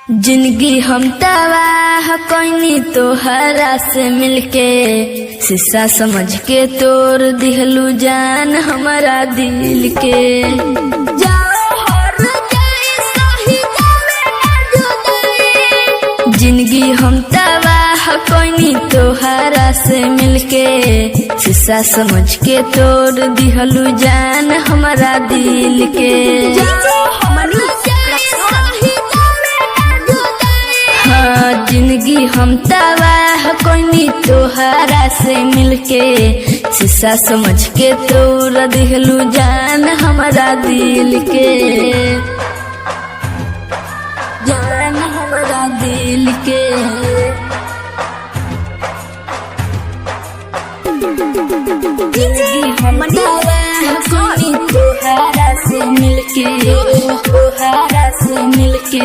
जिंदगी हम तबाह कइनी तोहरा से मिलके, शीशा समझ के तोड़ दिहलू जान हमारा दिल के। जिंदगी हम तबाह कइनी तोहरा से मिलके, शीशा समझ के तोड़ दिहलू जान हमारा दिल के। हाँ, जिंदगी हम तबाह कइनी तोहरा से मिलके, शीशा समझ के तोड़ दिहलू जान हमारा दिल के। जान हमारा दिल के। जिंदगी हम तबाह कइनी तोहरा से मिलके, तोहरा से मिलके।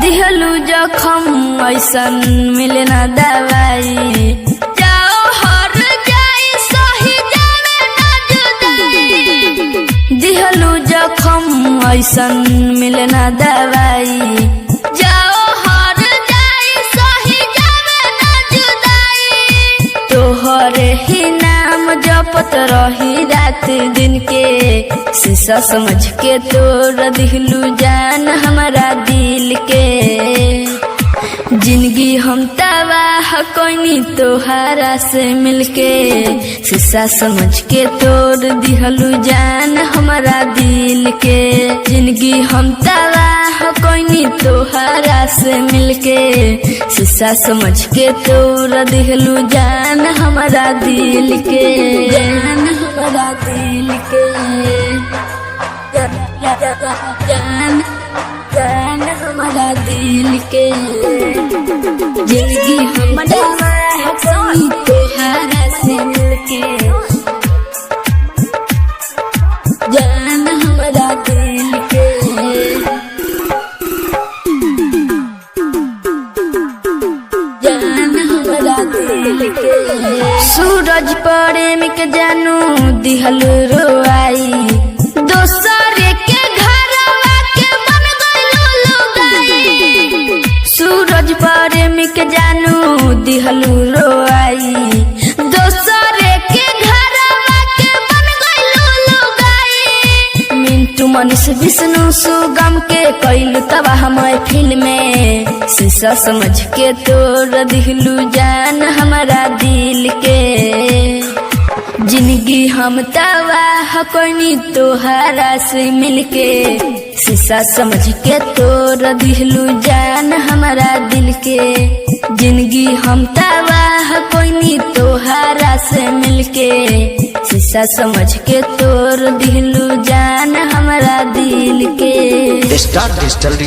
दिहलू जखम ऐसन मिले ना दवाई, जाओ हर जाए सही जाने ना जुदाई। दिहलू जखम ऐसन मिले ना दवाई, जाओ हर जाए सही जाने ना जुदाई। तोहरे ही नाम जपत रही रात दिन के, शीशा समझ के तोड़ दिहलू जान हमारा दिल के। जिंदगी हम तबाह कइनी तोहरा से मिलके, शीशा समझ के तोड़ दिहलू जान हमारा दिल के। जिंदगी हम तबाह कइनी तोहरा से मिलके, शीशा समझ के तोड़ दिहलू जान हमारा दिल के। जान हमारा दिल के। जान जान हमारा दिल के। जिंदगी हम तबाह कइनी तोहरा से मिलके, जान हमारा दिल के। जान हमारा दिल के। सूरज प्रेम के जानू दिहलू रोआई, दोसरे के घरवा के बन गइलू लुगाई। सूरज प्रेम के जानू दिहलू रोआई, दोसरे के घरवा के बन गइलू लुगाई। मिंटू मनीष विष्णु सुगम के कइलू तबाह महफिल में, शीशा समझ के तोड़ दिहलू जान हमारा दिल के। जिंदगी हम तबाह कइनी तोहरा से मिलके, शीशा समझ के तोड़ दिहलू जान हमारा दिल के। जिंदगी हम तबाह कइनी तोहरा से मिलके, शीशा समझ के तोड़ दिहलू जान हमारा दिल के। Star digital